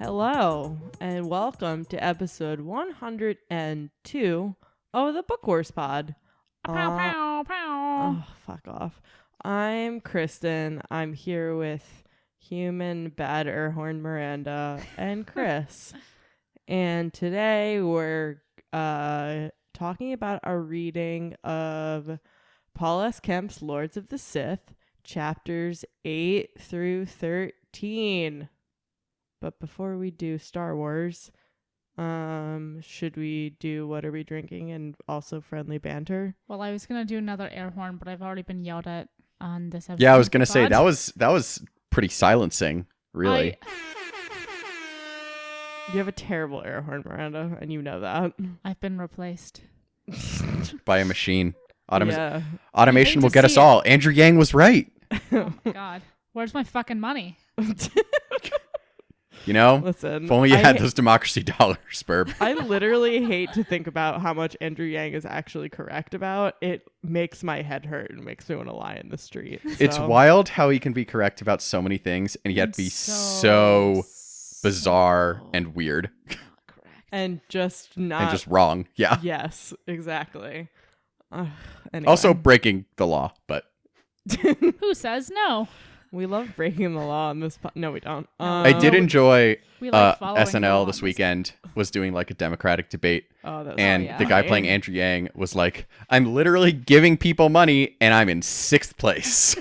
Hello, and welcome to episode 102 of the Book Horse Pod. Pow, pow, pow. Oh, fuck off. I'm Kristen. I'm here with human bad Airhorn Miranda and Chris. And today we're talking about our reading of Paul S. Kemp's Lords of the Sith, chapters 8 through 13. But before we do Star Wars, should we do What Are We Drinking and also Friendly Banter? Well, I was gonna do another air horn, but I've already been yelled at on this episode. Yeah, I was gonna say that was pretty silencing, really. You have a terrible air horn, Miranda, and you know that. I've been replaced. By a machine. Yeah. Automation I hate will to get us see it. all. Andrew Yang was right. Oh my god, where's my fucking money? You know, Listen, if only you I had ha- those democracy dollars, Burb. I literally hate to think about how much Andrew Yang is actually correct about. It makes my head hurt and makes me want to lie in the street. It's So, wild how he can be correct about so many things and yet be so bizarre and weird correct. and just not. and just wrong. Yeah. Yes, exactly. Anyway. Also breaking the law, but Who says no? we love breaking the law on this. No, we don't. I did enjoy We like following the SNL law this on weekend was doing like a Democratic debate. Oh, that was And yeah. the guy playing Andrew Yang was like, I'm literally giving people money and I'm in 6th place.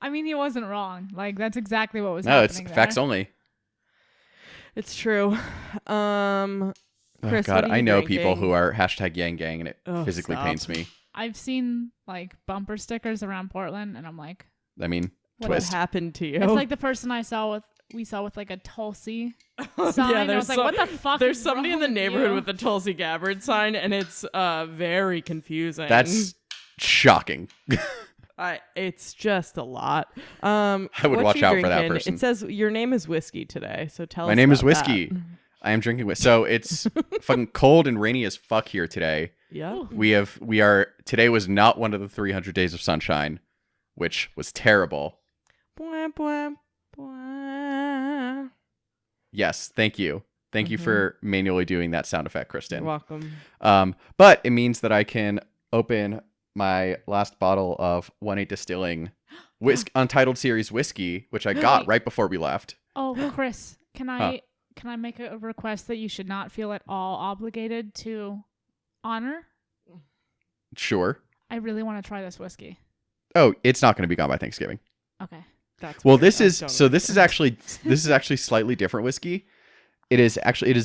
I mean, he wasn't wrong. Like that's exactly what was No, it's happening. facts there. only. It's true. Oh, Chris, God, what are I you know drinking? people who are hashtag Yang Gang and it Oh, physically stop. pains me. I've seen like bumper stickers around Portland, and I'm like, I mean, What twist. happened to you? it's like the person we saw with like a Tulsi Yeah, sign. I there's was like, some- what the fuck? There's is somebody in wrong the neighborhood you? with the Tulsi Gabbard sign, and it's very confusing. That's shocking. It's just a lot. I would what watch you out for that drinking? person. It says your name is Whiskey today, so tell us. My name is about Whiskey. that. I am drinking with. So it's fucking cold and rainy as fuck here today. Yeah. Today was not one of the 300 days of sunshine, which was terrible. Bwah, bwah, bwah. Yes, thank you. Thank you for manually doing that sound effect, You're Kristen. welcome. But it means that I can open my last bottle of 1-8 Distilling Untitled Series whiskey, which I got Wait. right before we left. Oh, Chris, can I make a request that you should not feel at all obligated to honor? Sure. I really want to try this whiskey. Oh, it's not going to be gone by Thanksgiving. Okay. That's Well, weird. this I is don't so. This is understand. actually slightly different whiskey. It is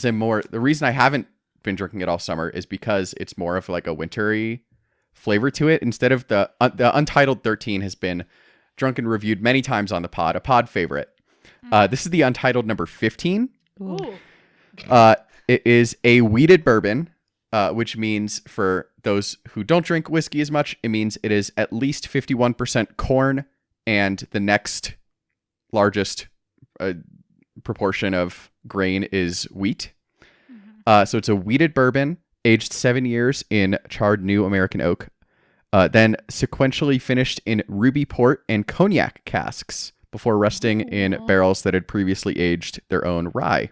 a more. The reason I haven't been drinking it all summer is because it's more of like a wintry flavor to it. Instead of the Untitled 13 has been drunk and reviewed many times on the pod, a pod favorite. This is the Untitled number 15. Ooh. It is a wheated bourbon, which means for those who don't drink whiskey as much, it means it is at least 51% corn, and the next largest proportion of grain is wheat. So it's a wheated bourbon aged 7 years in charred new American oak, then sequentially finished in ruby port and cognac casks before resting in barrels that had previously aged their own rye.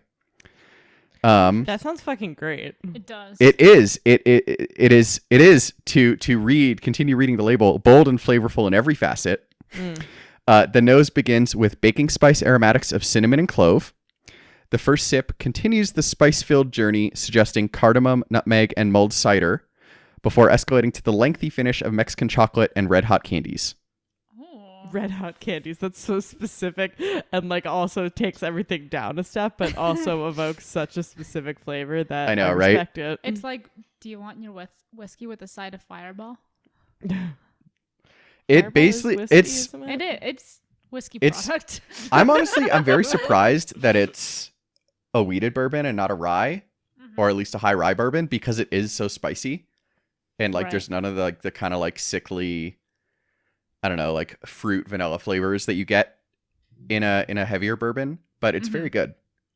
That sounds fucking great. It does. It is to continue reading the label, bold and flavorful in every facet. The nose begins with baking spice aromatics of cinnamon and clove. The first sip continues the spice-filled journey, suggesting cardamom, nutmeg, and mulled cider, before escalating to the lengthy finish of Mexican chocolate and red hot candies. Ooh. Red hot candies. That's so specific and like also takes everything down a step, but also evokes such a specific flavor that I know, right? respect it. It's like, do you want your whiskey with a side of Fireball? It Fireball is basically whiskey, it's. isn't it? It's whiskey It's- product. I'm very surprised that it's a wheated bourbon and not a rye, or at least a high rye bourbon, because it is so spicy, and like Right. there's none of the kind of like sickly, I don't know, like fruit vanilla flavors that you get in a heavier bourbon. But it's very good.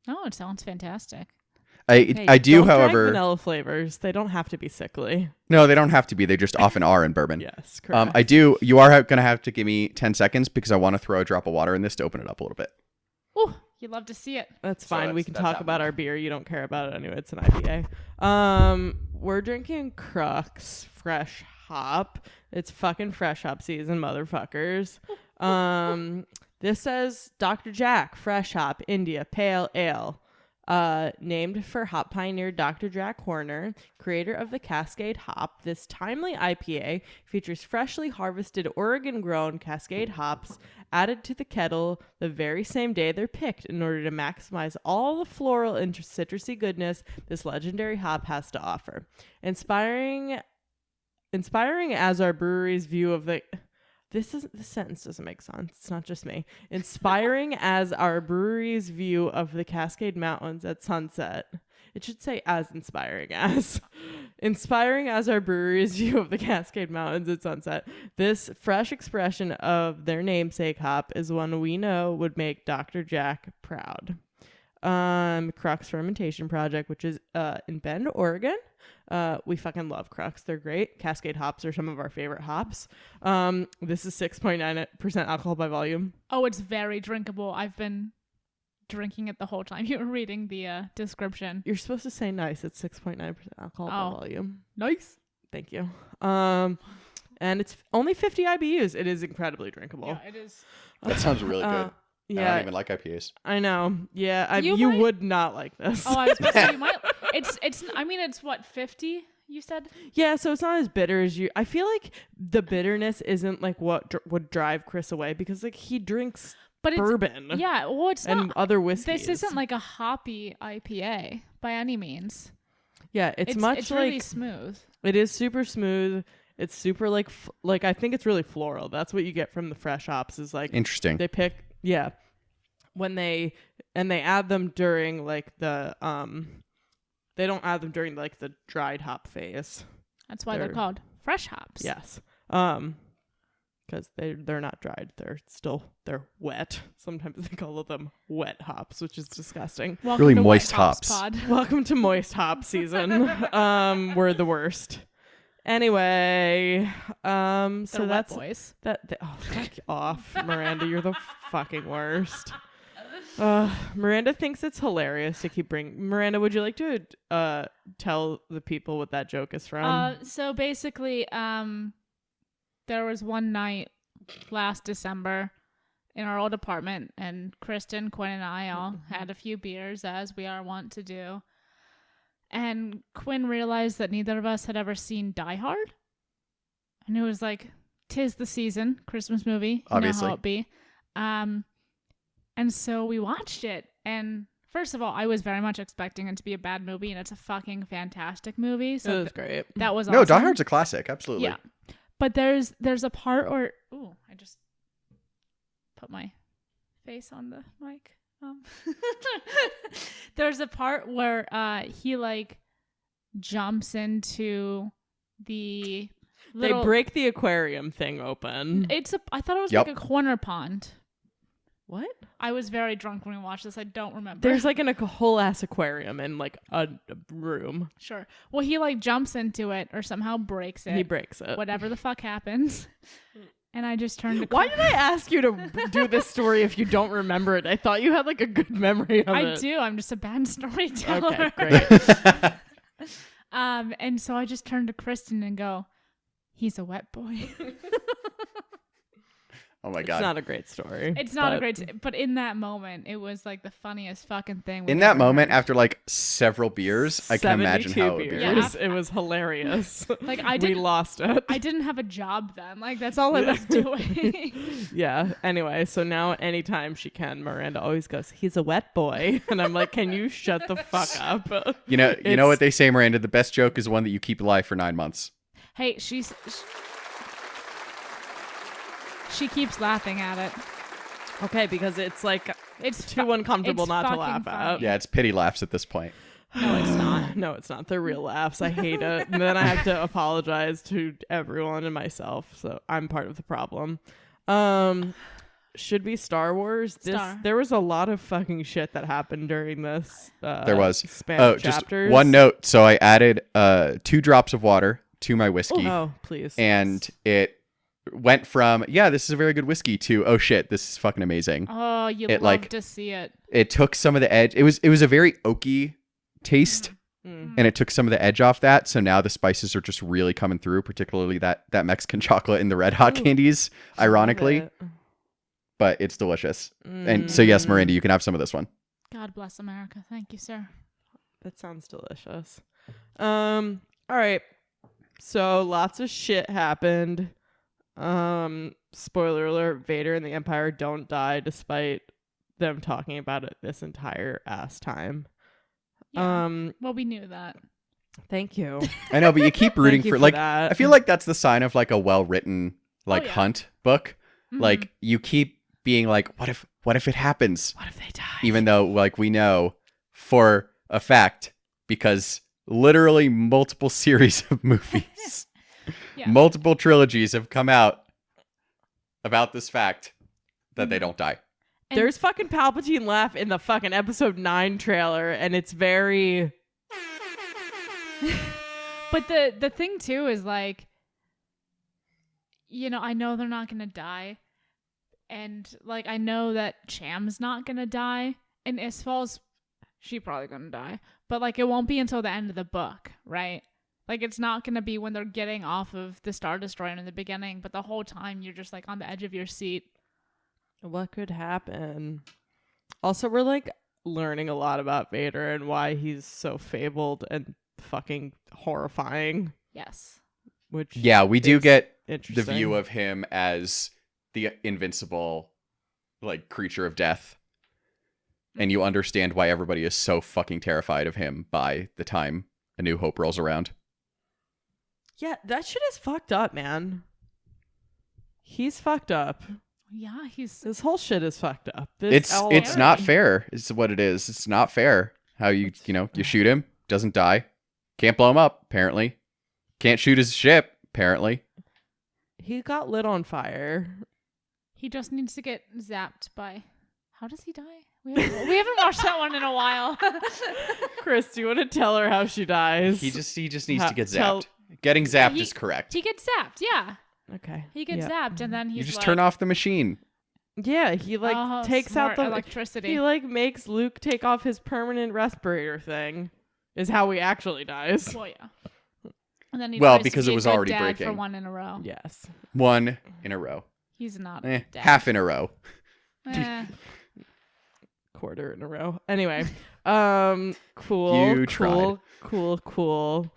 Oh, it sounds fantastic. Hey, I do, don't drag however, vanilla flavors. They don't have to be sickly. no, they don't have to be. They just often are in bourbon. Yes, correct. I do. You are going to have to give me 10 seconds because I want to throw a drop of water in this to open it up a little bit. Oh, You love to see it. That's So fine. We can that's talk about happening. our beer. You don't care about it anyway. It's an IPA. We're drinking Crux Fresh Hop. It's fucking fresh hop season, motherfuckers. This says Dr. Jack Fresh Hop India Pale Ale. Named for hop pioneer Dr. Jack Horner, creator of the Cascade hop, this timely IPA features freshly harvested Oregon-grown Cascade hops added to the kettle the very same day they're picked in order to maximize all the floral and citrusy goodness this legendary hop has to offer. Inspiring as our brewery's view of the... This sentence doesn't make sense. It's not just me. Inspiring as our brewery's view of the Cascade Mountains at sunset. It should say as inspiring as. Inspiring as our brewery's view of the Cascade Mountains at sunset. This fresh expression of their namesake hop is one we know would make Dr. Jack proud. Crux Fermentation Project, which is in Bend, Oregon. We fucking love Crux. They're great. Cascade hops are some of our favorite hops. This is 6.9% alcohol by volume. Oh, it's very drinkable. I've been drinking it the whole time you were reading the description. You're supposed to say nice. It's 6.9% alcohol by volume. Nice. Thank you. And it's only 50 IBUs. It is incredibly drinkable. Yeah, it is. That sounds really good. I Yeah, don't even like IPAs. I know. Yeah, You you might- would not like this. Oh, I was supposed to say you might. It's what, 50? You said? Yeah, so it's not as bitter as you. I feel like the bitterness isn't like what would drive Chris away because like he drinks But it's bourbon yeah. Well, it's and not. other whiskeys. This isn't like a hoppy IPA by any means. Yeah, it's much it's like really smooth. it is super smooth. It's super like I think it's really floral. That's what you get from the fresh hops is like Interesting. they pick when they add them during like the they don't add them during like the dried hop phase. That's why they're They're- called fresh hops. Yes. Because they're not dried. They're wet. Sometimes they call them wet hops, which is disgusting. Welcome Really to moist White Hops hops. Pod. Welcome to moist hop season. We're the worst. Anyway, so They're wet that's boys. oh, fuck off, Miranda. You're the fucking worst. Miranda thinks it's hilarious to keep bringing. Miranda, would you like to tell the people what that joke is from? So basically, there was one night last December in our old apartment, and Kristen, Quinn, and I all had a few beers, as we are wont to do. And Quinn realized that neither of us had ever seen Die Hard. And it was like, 'tis the season, Christmas movie. Obviously. You know how it be. And so we watched it. And first of all, I was very much expecting it to be a bad movie, and it's a fucking fantastic movie. It So was great. that was awesome. No, Die Hard's a classic. Absolutely. Yeah. But there's a part where I just put my face on the mic. There's a part where he like jumps into the little. They break the aquarium thing open. I thought it was Yep. like a corner pond. What? I was very drunk when we watched this. I don't remember. There's like a whole ass aquarium in like a room. Sure. Well, he like jumps into it or somehow breaks it. He breaks it. Whatever the fuck happens. And I just turned to Why did I ask you to do this story if you don't remember it? I thought you had like a good memory of it. I do. I'm just a bad storyteller. Okay, great. And so I just turned to Kristen and go, he's a wet boy. Oh my It's god. not a great story. It's not a but- great, but in that moment, it was like the funniest fucking thing. In that moment, after like several beers, I can imagine 72 how it would be. beers. Yeah. It was hilarious. Like I We didn't, lost it. I didn't have a job then. Like that's all I was doing. Yeah. Anyway, so now anytime she can, Miranda always goes, "He's a wet boy," and I'm like, "Can you shut the fuck up?" You know It's- what they say, Miranda. The best joke is one that you keep alive for 9 months. Hey, she keeps laughing at it. Okay, because it's like It's too uncomfortable it's not to fucking laugh at. funny. Yeah, it's pity laughs at this point. No, it's not. No, it's not. They're real laughs. I hate it. And then I have to apologize to everyone and myself. So I'm part of the problem. Should be Star Wars. There was a lot of fucking shit that happened during this. There was. span Oh, of just chapters. one note. So I added 2 drops of water to my whiskey, Oh, please. and it went from, yeah, this is a very good whiskey to, oh shit, this is fucking amazing. Oh, you It, love like- to see it. It took some of the edge. It was a very oaky taste, Mm. and it took some of the edge off that. So now the spices are just really coming through, particularly that Mexican chocolate and the Red Hot Ooh, candies, ironically. Love it. But it's delicious. And so yes, Mm. Miranda, you can have some of this one. God bless America. Thank you, sir. That sounds delicious. All right. So lots of shit happened. Spoiler alert, Vader and the Empire don't die despite them talking about it this entire ass time. Yeah. Well, we knew that. Thank you. I know, but you keep rooting Thank you for like that. I feel like that's the sign of like a well-written like yeah. hunt book. Mhm. Like you keep being like, what if it happens? What if they die? Even though like we know for a fact, because literally multiple series of movies, Yeah. multiple trilogies have come out about this fact that they don't die. And- There's fucking Palpatine laugh in the fucking episode 9 trailer, and it's very But the thing too is like, you know, I know they're not gonna die, and like I know that Cham's not gonna die, and Isfal's she probably gonna die, but like it won't be until the end of the book, right? Like it's not gonna be when they're getting off of the Star Destroyer in the beginning, but the whole time you're just like on the edge of your seat. what could happen. Also, we're like learning a lot about Vader and why he's so fabled and fucking horrifying, Yes. which Yeah, we do is get the interesting. view of him as the invincible like creature of death. And you understand why everybody is so fucking terrified of him by the time A New Hope rolls around. Yeah, that shit is fucked up, man. He's fucked up. Yeah, he's This whole shit is fucked up. This It's not fair. Is what it is. It's not fair. How you shoot him, doesn't die. Can't blow him up, apparently. Can't shoot his ship, apparently. He got lit on fire. he just needs to get zapped by. How does he die? We haven't watched that one in a while. Chris, do you want to tell her how she dies? He just needs Ha- to get tell- zapped. Getting zapped he- is correct. He gets zapped, yeah. Okay. He gets yeah. zapped, and then he's You just like, turn off the machine. Yeah, he like "Oh, takes out smart the electricity. He like makes Luke take off his permanent respirator thing. Is how he actually dies. Well, yeah. And then he Well, tries to because be it a was good already dad for breaking. one in a row. Yes. One in a row. He's not dead. Half in a row. Eh. Quarter in a row. Anyway, cool. You tried. Cool.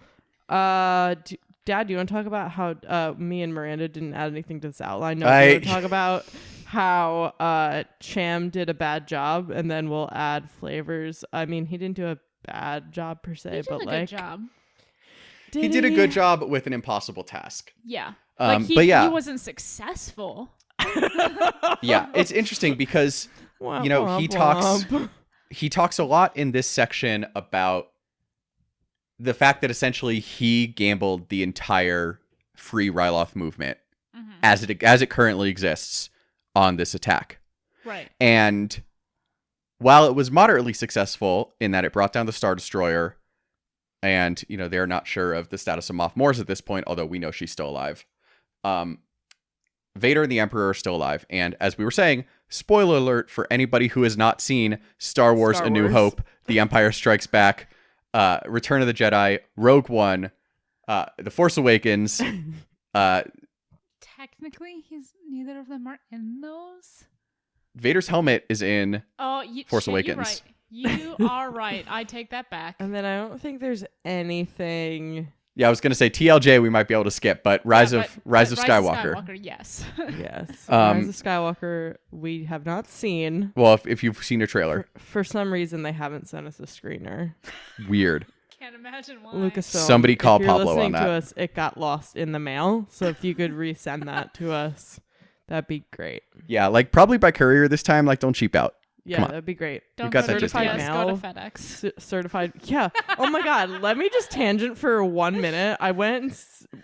Dad, do you want to talk about how me and Miranda didn't add anything to this outline? No, we want to talk about how Cham did a bad job, and then we'll add flavors. I mean, he didn't do a bad job per se, He did but a like, good job. He did a good job with an impossible task. Yeah. But yeah. he wasn't successful. Yeah, it's interesting because Womp, you know, womp, he womp. talks a lot in this section about the fact that essentially he gambled the entire Free Ryloth movement Mhm. as it currently exists on this attack. Right. And while it was moderately successful in that it brought down the Star Destroyer, and you know they're not sure of the status of Moff Mors at this point, although we know she's still alive. Vader and the Emperor are still alive, and as we were saying, spoiler alert for anybody who has not seen Star Wars: A New Wars. Hope, The Empire Strikes Back, Return of the Jedi, Rogue One, The Force Awakens. Technically, neither of them are in those. Vader's helmet is in. Oh, Force Awakens. You're right. You are right. I take that back. And then I don't think there's anything. Yeah, I was gonna say TLJ we might be able to skip, but Rise of Skywalker. Yes. Yes. Um, Rise of Skywalker, we have not seen. Well, if you've seen a trailer, For some reason, they haven't sent us a screener. weird. Can't imagine why. Lucasfilm. Somebody if call you're Pablo on listening that. To us, it got lost in the mail. So if you could resend that to us, that'd be great. Yeah, like probably by courier this time. Like, don't cheap out. Yeah, Come on. that'd be great. Don't got go that to just UPS, email. go to FedEx. Certified. Yeah. Oh my God. Let me just tangent for 1 minute. I went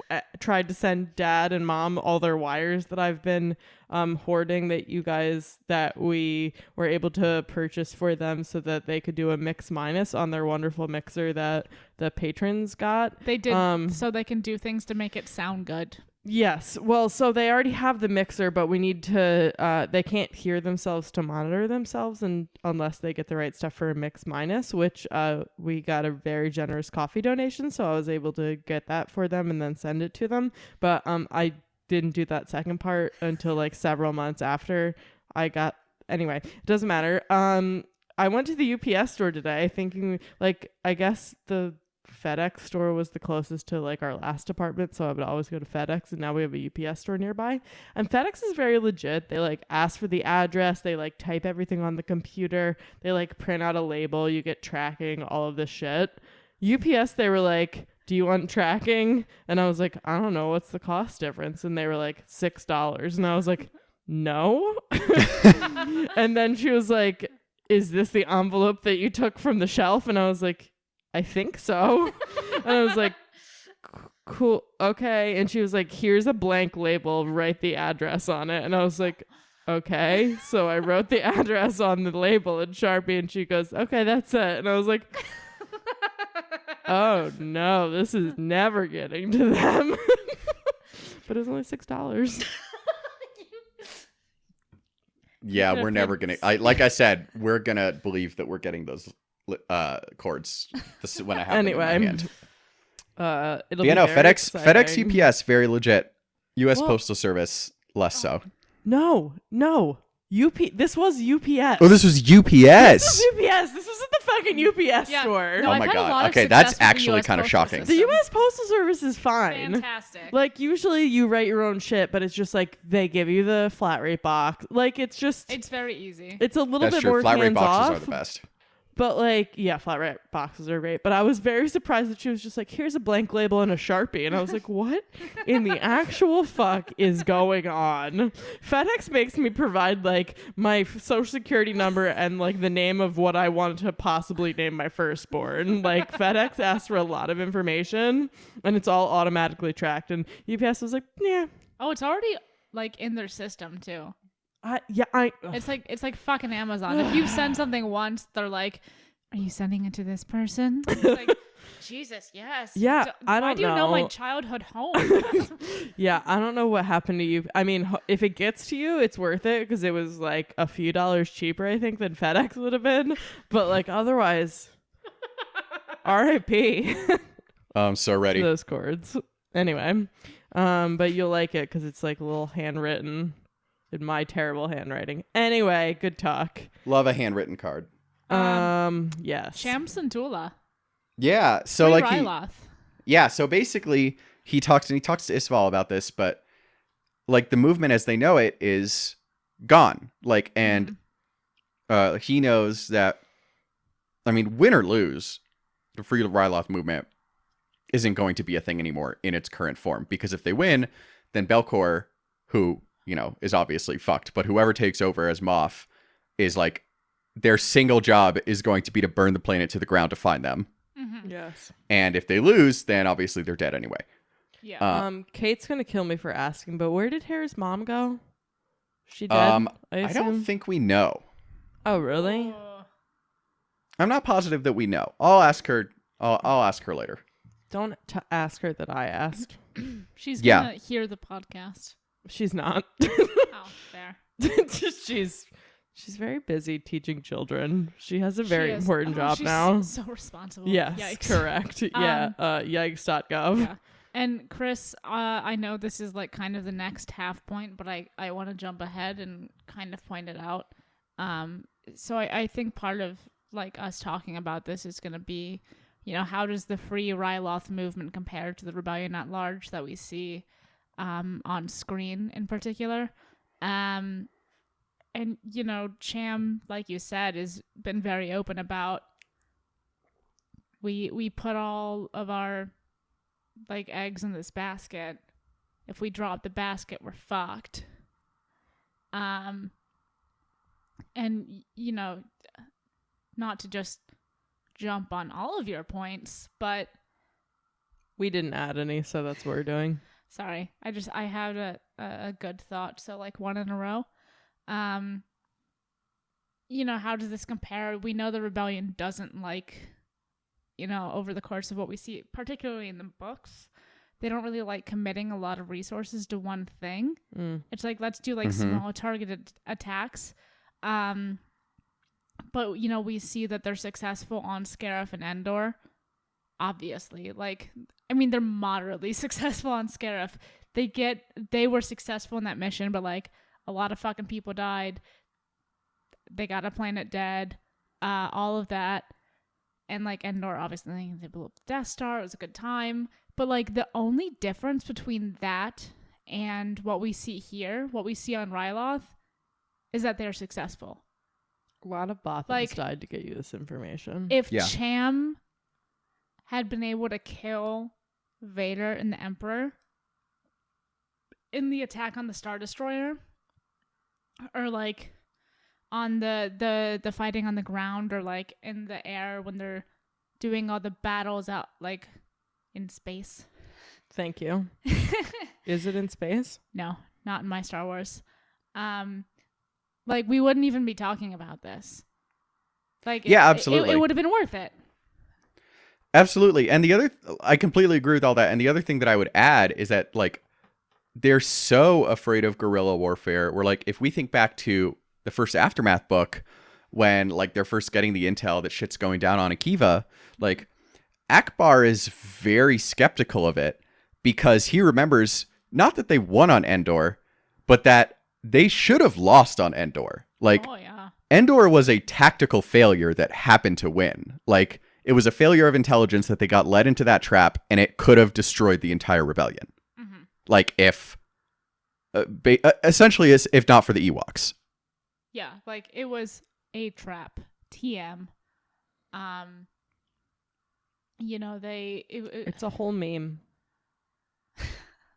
and tried to send Dad and Mom all their wires that I've been hoarding that we were able to purchase for them so that they could do a mix minus on their wonderful mixer that the patrons got. They did Um, so they can do things to make it sound good. Yes. Well, so they already have the mixer, but we need to, they can't hear themselves to monitor themselves unless they get the right stuff for a Mix Minus, which we got a very generous coffee donation. So I was able to get that for them and then send it to them. But I didn't do that second part until like several months after I got, anyway, it doesn't matter. I went to the UPS store today thinking like, I guess the FedEx store was the closest to like our last apartment, so I would always go to FedEx, and now we have a UPS store nearby. And FedEx is very legit. They like ask for the address, they like type everything on the computer, they like print out a label, you get tracking, all of this shit. UPS, they were like, do you want tracking? And I was like, I don't know, what's the cost difference? And they were like $6, and I was like, no. And then she was like, is this the envelope that you took from the shelf? And I was like, I think so. And I was like, cool, okay. And she was like, here's a blank label, write the address on it. And I was like, okay. So I wrote the address on the label in Sharpie, and she goes, okay, that's it. And I was like, oh no, this is never getting to them. But it was only $6. Yeah, we're never gonna. Like I said, we're gonna believe that we're getting those cords. This when I have them in my Anyway, hand. it'll Yeah, be no, very FedEx, exciting. UPS, very legit. U.S. Well- Postal Service, less so. No. This was UPS. Oh, this was This UPS. was UPS. This was at the fucking UPS Yeah. store. No, Oh I've my had a God. lot of Okay, success that's with the actually US kind of Postal shocking. The System. U.S. Postal Service is fine. Fantastic. Like, usually you write your own shit, but it's just like they give you the flat rate box. Like, it's just, It's very easy. it's a little That's bit true. more Flat rate hands boxes off. are the best. But like, yeah, flat rate boxes are great. But I was very surprised that she was just like, here's a blank label and a Sharpie. And I was like, what in the actual fuck is going on? FedEx makes me provide like my social security number and like the name of what I want to possibly name my firstborn. Like FedEx asks for a lot of information and it's all automatically tracked. And UPS was like, yeah. Oh, it's already like in their system too. It's like fucking Amazon. If you send something once, they're like, "Are you sending it to this person?" It's like, Jesus, yes. Yeah, I Why don't do you know my know. childhood home? Yeah, I don't know what happened to you. I mean, if it gets to you, it's worth it because it was like a few dollars cheaper, I think, than FedEx would have been. But like otherwise, RIP So ready. those cords. Anyway, but you'll like it because it's like a little handwritten in my terrible handwriting. Anyway, good talk. Love a handwritten card. Yes. Shams and Tula. Yeah. So Free like he, Ryloth. yeah. So basically, he talks to Isval about this, but like the movement as they know it is gone. Like, and he knows that. I mean, win or lose, the Free Ryloth movement isn't going to be a thing anymore in its current form, because if they win, then Belcor, who is obviously fucked, but whoever takes over as Moff is like, their single job is going to be to burn the planet to the ground to find them. Mm-hmm. Yes. And if they lose, then obviously they're dead anyway. Yeah. Kate's gonna kill me for asking, but where did Hera's mom go? She dead? I don't think we know. Oh, really? Oh. I'm not positive that we know. I'll ask her. I'll ask her later. Don't ask her that I asked. She's Yeah. gonna hear the podcast. She's not. Oh, there. she's very busy teaching children. She has a She very is. important Oh, job she's now. So responsible. Yes, Yikes. correct. Yeah, yikes.gov. Yeah. And Chris, I know this is like kind of the next half point, but I want to jump ahead and kind of point it out. So I think part of like us talking about this is going to be, how does the Free Ryloth movement compare to the rebellion at large that we see on screen in particular? And Cham, like you said, has been very open about we put all of our like eggs in this basket. If we drop the basket, we're fucked. And not to just jump on all of your points, but We didn't add any, so that's what we're doing. sorry, I had a good thought, so like one in a row. How does this compare? We know the rebellion doesn't like, over the course of what we see, particularly in the books, they don't really like committing a lot of resources to one thing. It's like, let's do like Mhm. small targeted attacks. But you know, we see that they're successful on Scarif and Endor. Obviously, like, I mean, they're moderately successful on Scarif. They were successful in that mission, but like a lot of fucking people died. They got a planet dead, all of that. And like Endor, obviously, they blew up the Death Star. It was a good time. But like the only difference between that and what we see here, what we see on Ryloth, is that they're successful. A lot of Bothans Like, died to get you this information. If Yeah. Cham had been able to kill Vader and the Emperor in the attack on the Star Destroyer, or like on the fighting on the ground, or like in the air when they're doing all the battles out like in space. Thank you. Is it in space? No, not in my Star Wars. Like we wouldn't even be talking about this. Like Yeah, absolutely. It would have been worth it. Absolutely. And I completely agree with all that. And the other thing that I would add is that, like, they're so afraid of guerrilla warfare. Where, like, if we think back to the first Aftermath book, when, like, they're first getting the intel that shit's going down on Akiva, like, Akbar is very skeptical of it because he remembers not that they won on Endor, but that they should have lost on Endor. Like, Oh yeah. Endor was a tactical failure that happened to win. Like, it was a failure of intelligence that they got led into that trap, and it could have destroyed the entire rebellion. Mm-hmm. Like, if essentially, as if not for the Ewoks. Yeah, like it was a trap. TM. You know, It's a whole meme.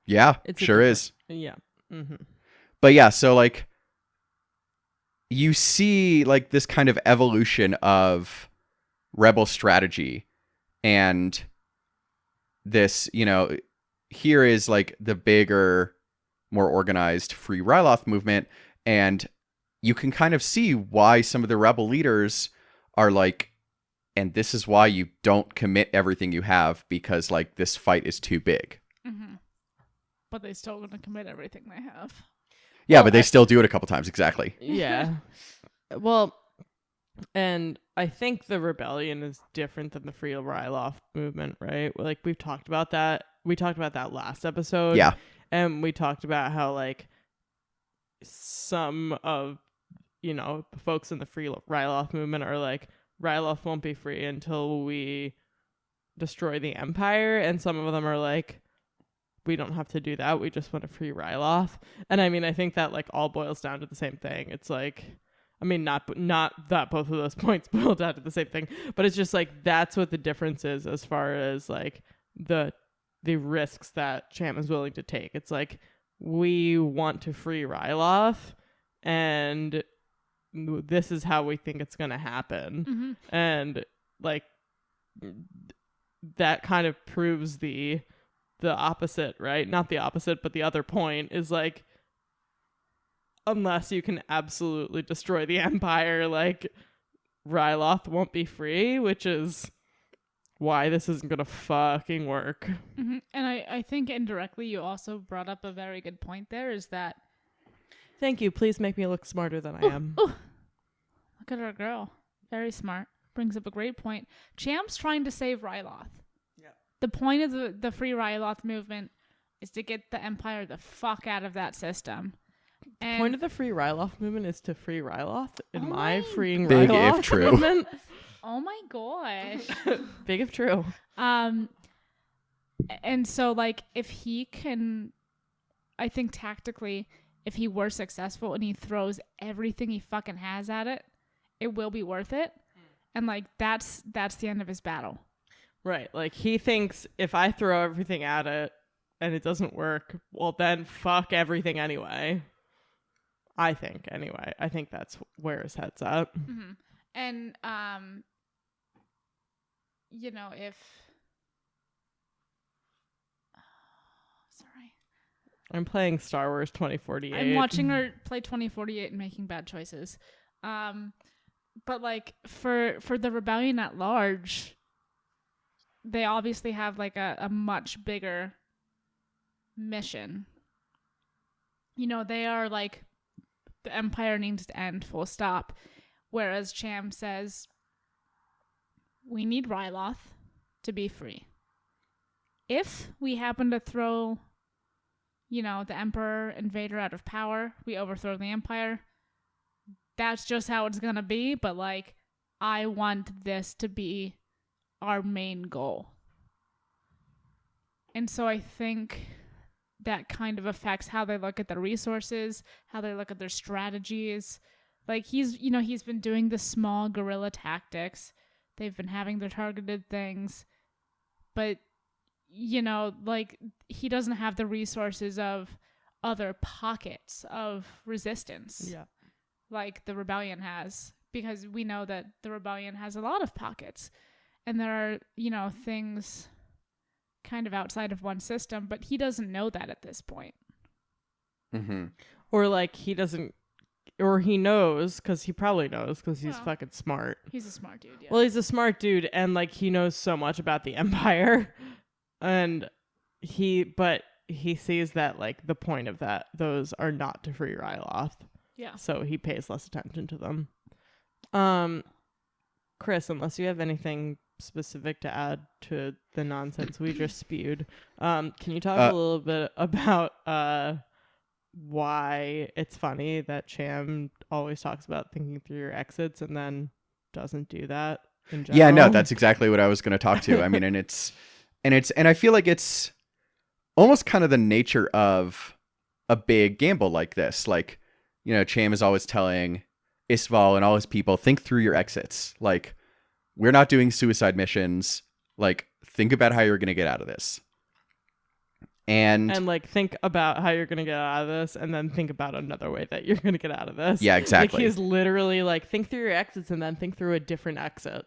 Yeah, It's a sure different- is. Yeah. Mm-hmm. But yeah, so like, you see like this kind of evolution of rebel strategy, and this, you know, here is like the bigger, more organized Free Ryloth movement, and you can kind of see why some of the rebel leaders are like, and this is why you don't commit everything you have, because like this fight is too big. Mm-hmm. But they still gonna commit everything they have. Yeah, Well, but they still do it a couple times. Exactly. Yeah. Well, and I think the rebellion is different than the Free Ryloth movement, right? Like we've talked about that. We talked about that last episode. Yeah. And we talked about how like some of, you know, folks in the Free Ryloth movement are like, Ryloth won't be free until we destroy the Empire, and some of them are like, we don't have to do that. We just want to free Ryloth. And I mean, I think that like all boils down to the same thing. It's like, I mean, not that both of those points boil down to the same thing, but it's just like that's what the difference is as far as like the risks that Cham is willing to take. It's like, we want to free Ryloth, and this is how we think it's going to happen. Mm-hmm. And like that kind of proves the opposite, right? Not the opposite, but the other point is like, unless you can absolutely destroy the Empire, like Ryloth won't be free, which is why this isn't gonna fucking work. Mm-hmm. And I think indirectly you also brought up a very good point there, is that Thank you. Please make me look smarter than I am. look at our girl. Very smart. Brings up a great point. Cham's trying to save Ryloth. Yeah. The point of the Free Ryloth movement is to get the Empire the fuck out of that system. And Point of the Free Ryloth movement is to free Ryloth. In Oh my my freeing Big if Ryloth true. movement. oh my gosh. Big if true. And so like if he can, I think tactically, if he were successful and he throws everything he fucking has at it, it will be worth it. And like that's the end of his battle. Right. Like he thinks if I throw everything at it and it doesn't work, well then fuck everything anyway. I think anyway. I think that's where his head's at. Mm-hmm. And you know, if sorry, I'm playing Star Wars 2048. I'm watching her play 2048 and making bad choices. But like for the rebellion at large, they obviously have like a much bigger mission. You know, they are like, the Empire needs to end, full stop. Whereas Cham says, we need Ryloth to be free. If we happen to throw, you know, the Emperor and Vader out of power, we overthrow the Empire, that's just how it's gonna be. But, like, I want this to be our main goal. And so I think that kind of affects how they look at the resources, how they look at their strategies. Like, he's been doing the small guerrilla tactics. They've been having their targeted things. But, you know, like, he doesn't have the resources of other pockets of resistance. Yeah. Like the Rebellion has. Because we know that the Rebellion has a lot of pockets. And there are, you know, things kind of outside of one system, but he doesn't know that at this point. Mm-hmm. Or like he doesn't, or he knows, because he probably knows, because he's Well, fucking smart. He's a smart dude, yeah. Well, he's a smart dude, and like he knows so much about the Empire, and he sees that like the point of that, those are not to free Ryloth. Yeah. So he pays less attention to them. Chris, unless you have anything specific to add to the nonsense we just spewed, can you talk a little bit about why it's funny that Cham always talks about thinking through your exits and then doesn't do that in general? Yeah, no, that's exactly what I was going to talk to. I mean, and I feel like it's almost kind of the nature of a big gamble like this. Like, you know, Cham is always telling Isval and all his people, think through your exits. Like, we're not doing suicide missions. Like, think about how you're going to get out of this. And like think about how you're going to get out of this, and then think about another way that you're going to get out of this. yeah, exactly. Like he's literally like, think through your exits and then think through a different exit.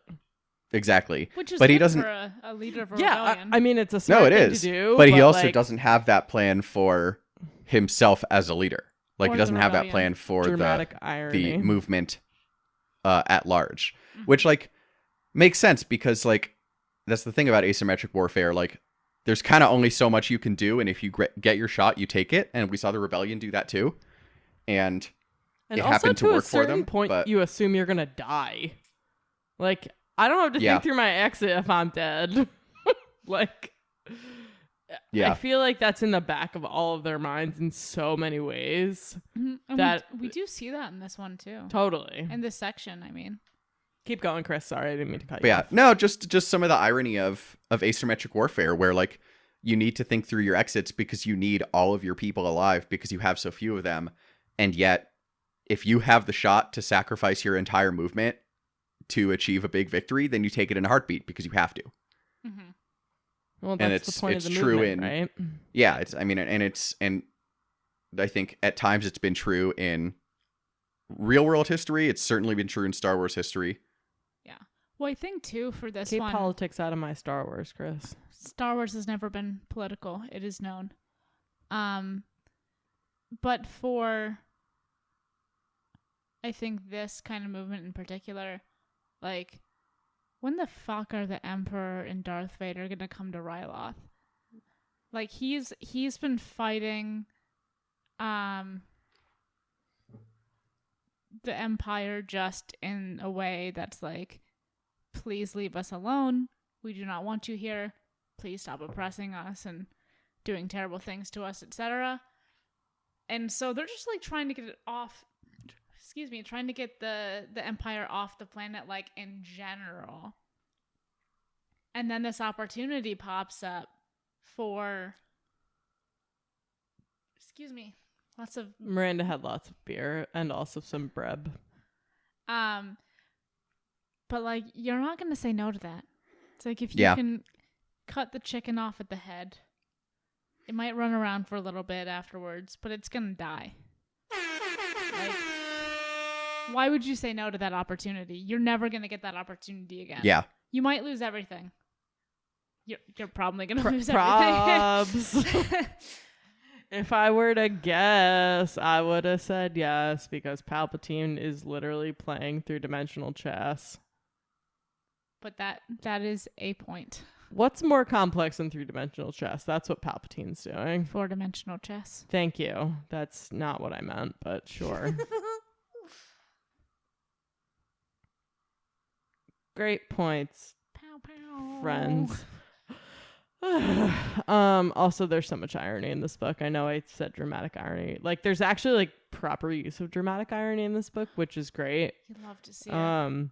Exactly. Which is but good he doesn't, for a leader of a Yeah, rebellion. I mean, it's a smart no, it thing is. to do. But he also like, doesn't have that plan for himself as a leader. Like, Or he the doesn't have that rebellion. plan for dramatic irony. the movement at large, which like makes sense because like that's the thing about asymmetric warfare. Like, there's kind of only so much you can do, and if you get your shot, you take it. And we saw the rebellion do that too, and it also happened to a work for certain them. point, but you assume you're gonna die. Like, I don't have to Yeah. think through my exit if I'm dead. Like, yeah, I feel like that's in the back of all of their minds in so many ways. Mhm. And that- we do see that in this one too. Totally. In this section, I mean. Keep going, Chris. Sorry, I didn't mean to cut but you yeah, off. no, just some of the irony of asymmetric warfare, where like you need to think through your exits because you need all of your people alive because you have so few of them, and yet if you have the shot to sacrifice your entire movement to achieve a big victory, then you take it in a heartbeat because you have to. Mm-hmm. Well, and that's the point of it's the true movement, in- right? Yeah, and I think at times it's been true in real world history. It's certainly been true in Star Wars history. Well, I think too for this Keep one, politics out of my Star Wars, Chris. Star Wars has never been political. It is known. But for, I think this kind of movement in particular, like, when the fuck are the Emperor and Darth Vader gonna come to Ryloth? Like, he's been fighting, the Empire just in a way that's like, please leave us alone. We do not want you here. Please stop oppressing us and doing terrible things to us, etc. And so they're just like trying to get it off, trying to get the Empire off the planet, like, in general. And then this opportunity pops up for, lots of Miranda had lots of beer and also some bread. But, like, you're not going to say no to that. It's like, if you Yeah. can cut the chicken off at the head, it might run around for a little bit afterwards, but it's going to die. Like, why would you say no to that opportunity? You're never going to get that opportunity again. Yeah. You might lose everything. You're probably going to lose Probs. everything. If I were to guess, I would have said yes, because Palpatine is literally playing through dimensional chess. But that is a point. What's more complex than 3-dimensional chess? That's what Palpatine's doing. 4-dimensional chess. Thank you. That's not what I meant, but sure. Great points, Pow pow. friends. Also, there's so much irony in this book. I know I said dramatic irony. Like, there's actually like proper use of dramatic irony in this book, which is great. You'd love to see it.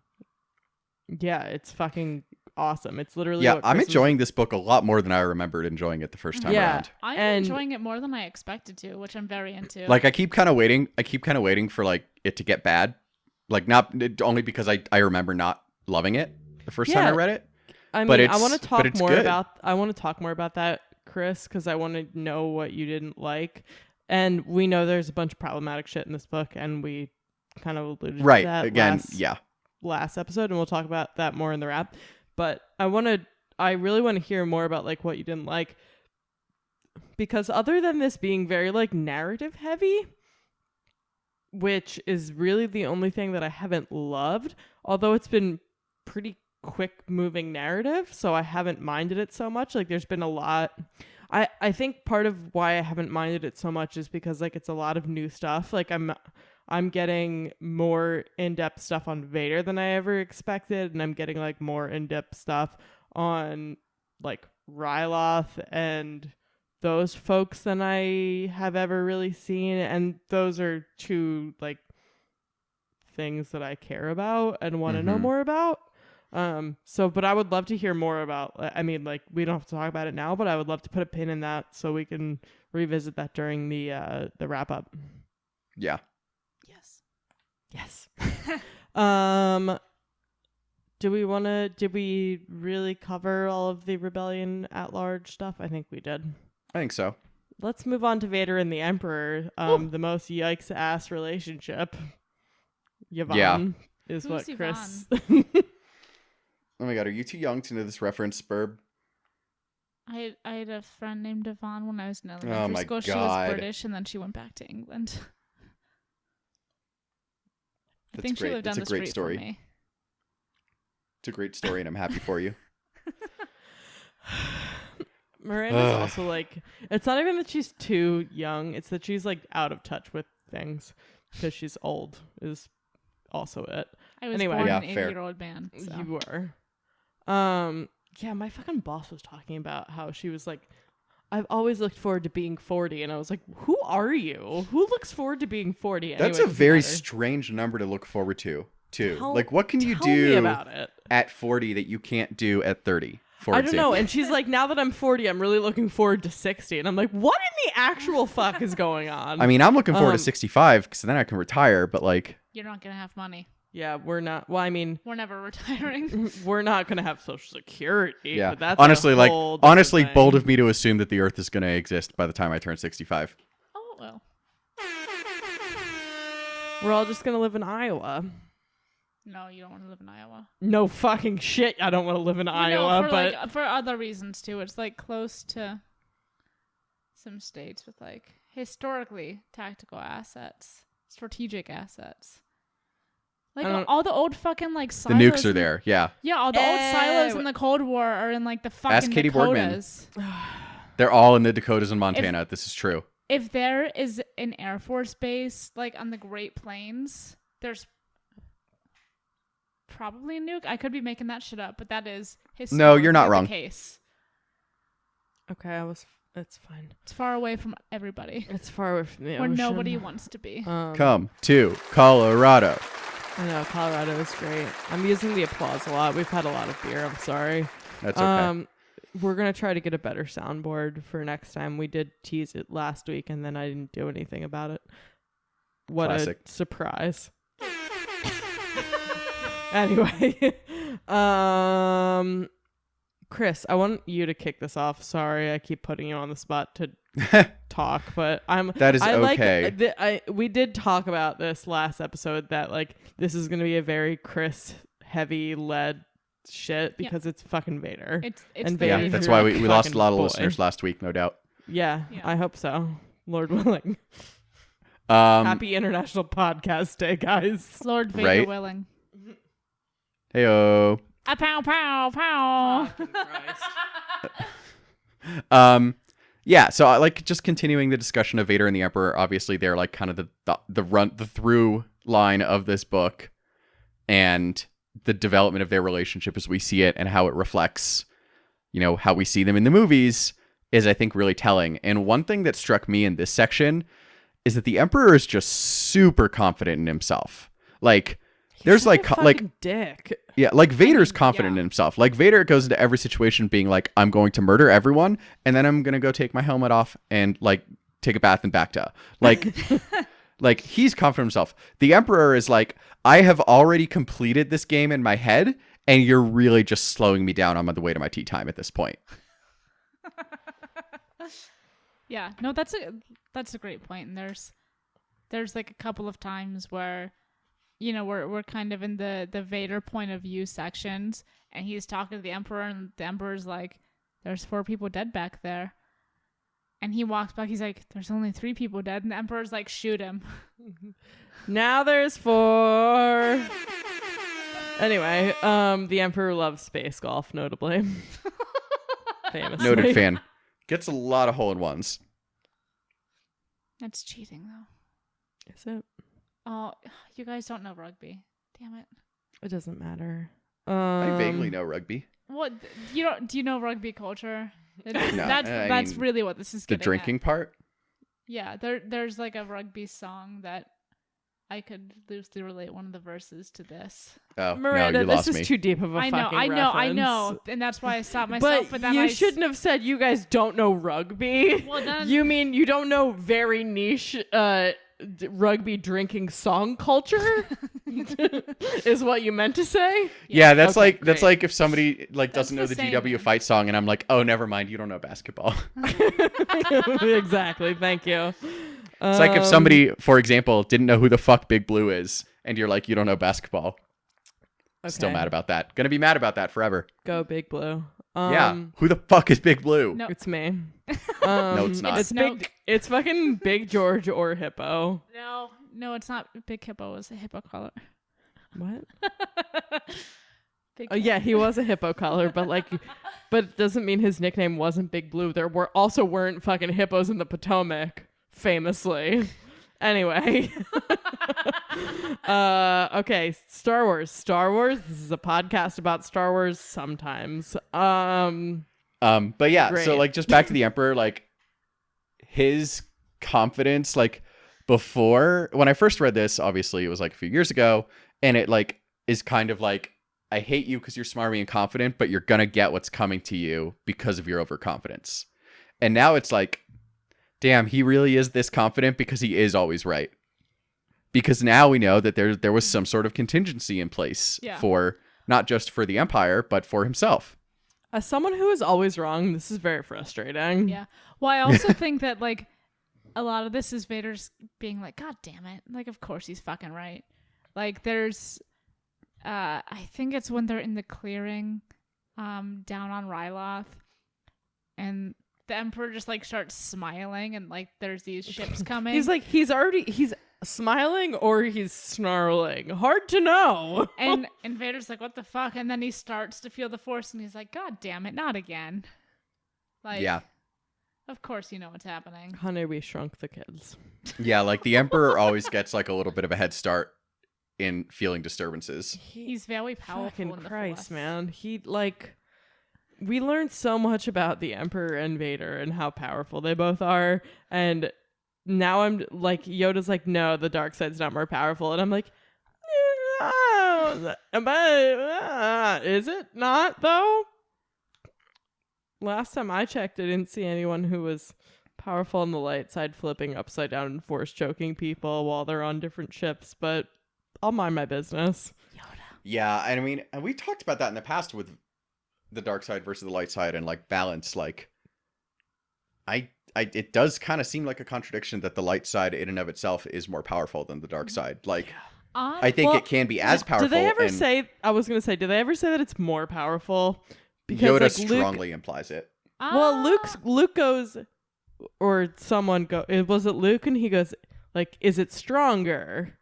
Yeah, it's fucking awesome. It's literally Yeah, what I'm Chris enjoying this book a lot more than I remembered enjoying it the first time Yeah. around. I'm and- enjoying it more than I expected to, which I'm very into. Like I keep kind of waiting for like it to get bad. Like only because I remember not loving it the first time I read it. I But mean, I it's- want to but talk it's more good. about. I want to talk more about that, Chris, because I want to know what you didn't like. And we know there's a bunch of problematic shit in this book, and we kind of alluded to Right. that Again, yeah. last episode, and we'll talk about that more in the wrap. But I really want to hear more about like what you didn't like, because other than this being very like narrative heavy, which is really the only thing that I haven't loved, although it's been pretty quick moving narrative, so I haven't minded it so much. Like there's been a lot. I think part of why I haven't minded it so much is because like it's a lot of new stuff. Like I'm getting more in-depth stuff on Vader than I ever expected, and I'm getting like more in-depth stuff on like Ryloth and those folks than I have ever really seen, and those are two like things that I care about and want to know Mhm. more about. But I would love to hear more about, I mean, like we don't have to talk about it now, but I would love to put a pin in that so we can revisit that during the wrap up. Yeah. yes. Yes. Did we really cover all of the Rebellion at large stuff? I think we did. I think so. Let's move on to Vader and the Emperor. The most yikes ass relationship. Yvonne is Who's what Chris. Oh my god, are you too young to know this reference, Burb? I had a friend named Yvonne when I was in elementary Oh my school. She God. was British, and then she went back to England. I That's think great. she lived down That's the a great street story. from me. It's a great story, and I'm happy for you. Miranda's also like, it's not even that she's too young, it's that she's like out of touch with things because she's old is also it. I was Anyway. born Yeah, an fair. 80-year-old man. So. You were. Yeah, my fucking boss was talking about how she was like, I've always looked forward to being 40, and I was like, who are you? Who looks forward to being 40? Anyway, That's a doesn't very matter. strange number to look forward to, too. Tell- Like, what can you Tell me do about it. at 40 that you can't do at 30? For I don't know. example? And she's like, now that I'm 40, I'm really looking forward to 60. And I'm like, what in the actual fuck is going on? I mean, I'm looking forward to Um, 65 because then I can retire, but like, You're not going to have money. yeah, we're not. Well, I mean, We're never retiring. we're not going to have Social Security. yeah. But that's honestly, a whole different honestly, thing. bold of me to assume that the Earth is going to exist by the time I turn 65. Oh, well. We're all just going to live in Iowa. No, you don't want to live in Iowa. No fucking shit. I don't want to live in Iowa, for, but like, for other reasons, too. It's, like, close to some states with, like, historically tactical assets, strategic assets. Like, I don't- all the old fucking, like, The silos. nukes are there. Yeah. Yeah, all the old silos Eh, in the Cold War are in, like, the fucking Katie Boardman. Dakotas. They're all in the Dakotas and Montana. This is true. If there is an Air Force base, like, on the Great Plains, there's probably a nuke. I could be making that shit up, but that is historically you're not the wrong. case. okay, it's fine. It's far away from everybody, It's far away from the where ocean. nobody wants to be. Come to Colorado. I know, Colorado is great. I'm using the applause a lot. We've had a lot of beer. I'm sorry. That's okay. We're going to try to get a better soundboard for next time. We did tease it last week, and then I didn't do anything about it. What Classic. a surprise. Anyway, Chris, I want you to kick this off. Sorry, I keep putting you on the spot to talk, but That is I okay. we did talk about this last episode that like this is going to be a very Chris heavy led shit because it's fucking Vader. It's and the Yeah, Vader's that's your why we lost a fucking lot of boy. listeners last week, no doubt. Yeah, Yeah. I hope so. Lord willing. Happy. Happy International Podcast Day, guys. Lord Vader Right? willing. Heyo. A pow pow pow. Fucking Christ. Yeah, so I like just continuing the discussion of Vader and the Emperor. Obviously, they're like kind of the through line of this book, and the development of their relationship as we see it and how it reflects, you know, how we see them in the movies is, I think, really telling. And one thing that struck me in this section is that the Emperor is just super confident in himself. Like, there's He's like such a like fucking dick. yeah, like Vader's confident yeah. in himself. Like Vader goes into every situation being like, I'm going to murder everyone, and then I'm gonna go take my helmet off and like take a bath in Bacta. Like, like he's confident in himself. The Emperor is like, I have already completed this game in my head, and you're really just slowing me down. I'm on the way to my tea time at this point. Yeah, no, that's a great point. And there's like a couple of times where, you know, we're kind of in the Vader point of view sections, and he's talking to the Emperor, and the Emperor's like, "There's 4 people dead back there," and he walks back. He's like, "There's only 3 people dead," and the Emperor's like, "Shoot him." Now there's 4. Anyway, the Emperor loves space golf, notably. Famously. Noted fan. Gets a lot of hole-in-ones. That's cheating, though. Is it? Oh, you guys don't know rugby. Damn it. It doesn't matter. I vaguely know rugby. What you don't? Do you know rugby culture? That's I that's mean, really what this is. The getting drinking At. part? Yeah, there's like a rugby song that I could loosely relate one of the verses to this. Oh, Miranda, no, you this lost is me. too deep of a I know, fucking I know, I reference. know, and that's why I stopped myself. But But then you shouldn't have said you guys don't know rugby. Well, then You mean you don't know very niche rugby drinking song culture? Is what you meant to say? Yeah, that's Okay, that's great. like if somebody like That's doesn't know the the same GW then. fight song, and I'm like, oh, never mind, you don't know basketball. Exactly. Thank you. It's like if somebody, for example, didn't know who the fuck Big Blue is, and you're like, you don't know basketball. Still mad about that. Gonna be mad about that forever. Go Big Blue. Yeah. Who the fuck is Big Blue? No. It's me. No, it's not. It's big. It's fucking Big George or Hippo. no, it's not Big Hippo. It's a hippo collar. What? Big Oh yeah, he was a hippo color, but it doesn't mean his nickname wasn't Big Blue. There weren't fucking hippos in the Potomac, famously. Anyway. Okay, Star Wars. This is a podcast about Star Wars sometimes. But yeah, Great. so like just back to the Emperor, like his confidence, like before when I first read this, obviously it was like a few years ago, and it like is kind of like, I hate you because you're smarmy and confident, but you're gonna get what's coming to you because of your overconfidence. And now it's like, damn, he really is this confident because he is always right. Because now we know that there was some sort of contingency in place for not just for the Empire, but for himself. As someone who is always wrong, this is very frustrating. Yeah. Well, I also think that like a lot of this is Vader's being like, God damn it! Like, of course he's fucking right. Like, there's, I think it's when they're in the clearing, down on Ryloth, and the Emperor just like starts smiling, and like there's these ships coming. He's like, he's smiling or he's snarling. Hard to know. and Vader's like, what the fuck? And then he starts to feel the Force, and he's like, God damn it, not again. Like, Yeah. Of course you know what's happening. Honey, we shrunk the kids. Yeah, like the Emperor always gets like a little bit of a head start in feeling disturbances. He's very powerful Fucking in the Christ, Force. man. We learned so much about the Emperor and Vader and how powerful they both are. And now I'm like, Yoda's like, no, the dark side's not more powerful. And I'm like, but is it not, though? Last time I checked, I didn't see anyone who was powerful on the light side flipping upside down and force choking people while they're on different ships, but I'll mind my business. Yeah, and I mean, and we talked about that in the past with the dark side versus the light side and like balance. Like, it does kind of seem like a contradiction that the light side in and of itself is more powerful than the dark side. Like, I think Well, it can be as powerful. Do they ever and say? I was gonna say, do they ever say that it's more powerful? Yoda like, strongly implies it. Well, Luke goes, or someone go. Was it Luke? And he goes, like, is it stronger?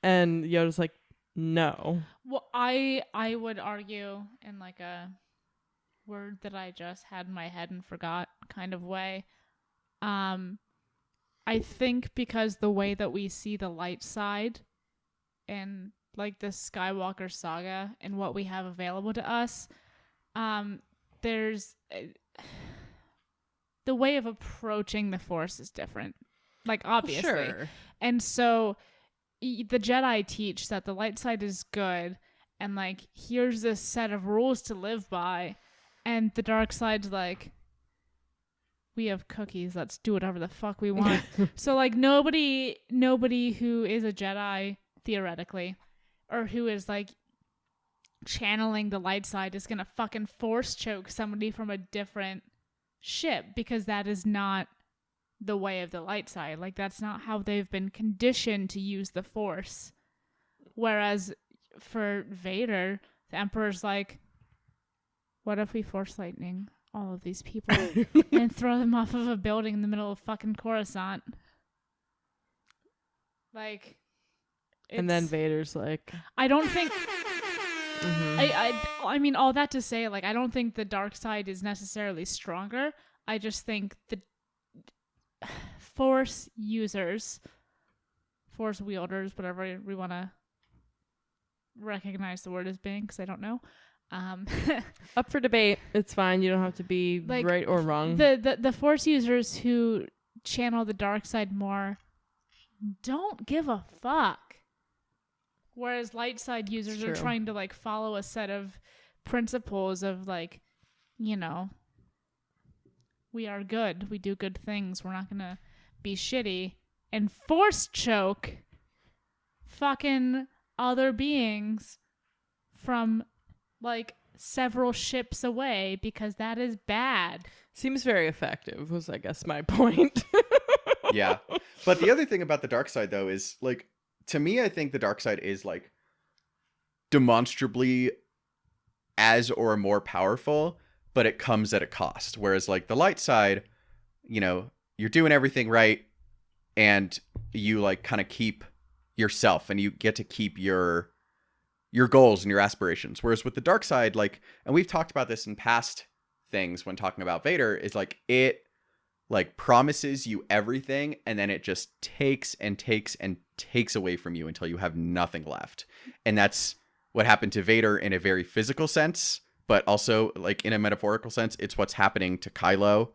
And Yoda's like, no. Well, I would argue in like a word that I just had in my head and forgot kind of way. I think because the way that we see the light side in like the Skywalker saga and what we have available to us, there's the way of approaching the Force is different. Like, obviously. Sure. And so the Jedi teach that the light side is good and like here's this set of rules to live by, and the dark side's like, we have cookies, let's do whatever the fuck we want. So like nobody who is a Jedi theoretically, or who is like channeling the light side, is gonna fucking force choke somebody from a different ship, because that is not the way of the light side. Like, that's not how they've been conditioned to use the Force. Whereas for Vader, the Emperor's like, what if we force lightning all of these people and throw them off of a building in the middle of fucking Coruscant? Like, And then Vader's like, I don't think mhm. I mean, all that to say, like, I don't think the dark side is necessarily stronger. I just think the Force users, Force wielders, whatever we want to recognize the word as being, because I don't know. Up for debate. It's fine. You don't have to be Like, right or wrong. The Force users who channel the dark side more don't give a fuck. Whereas light side users are trying to like follow a set of principles of like, you know, we are good. We do good things. We're not going to be shitty and force choke fucking other beings from like several ships away, because that is bad. Seems very effective was, I guess, my point. Yeah. But the other thing about the dark side, though, is like, to me, I think the dark side is like demonstrably as or more powerful, but it comes at a cost. Whereas like the light side, you know, you're doing everything right and you like kind of keep yourself and you get to keep your goals and your aspirations. Whereas with the dark side, like, and we've talked about this in past things when talking about Vader, is like it like promises you everything and then it just takes and takes and takes away from you until you have nothing left. And that's what happened to Vader in a very physical sense, but also like in a metaphorical sense, it's what's happening to Kylo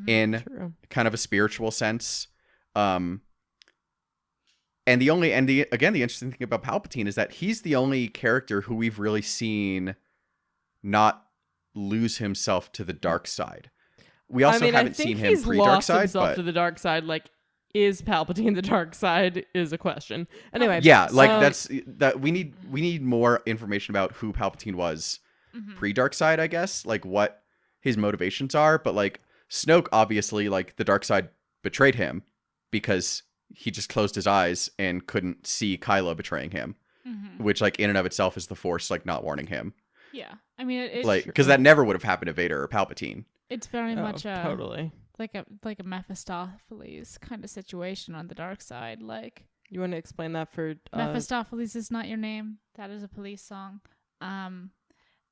in kind of a spiritual sense. And the interesting thing about Palpatine is that he's the only character who we've really seen not lose himself to the dark side. We also haven't seen him pre-dark side, himself to the dark side. Like, is Palpatine the dark side is a question. Anyway, yeah, like that's that we need more information about who Palpatine was pre-dark side, I guess, like what his motivations are. But like Snoke, obviously, like the dark side betrayed him because he just closed his eyes and couldn't see Kylo betraying him, which like in and of itself is the Force like not warning him. Yeah, I mean, it's like because that never would have happened to Vader or Palpatine. It's very much totally like a Mephistopheles kind of situation on the dark side. Like, you want to explain that for Mephistopheles is not your name. That is a police song.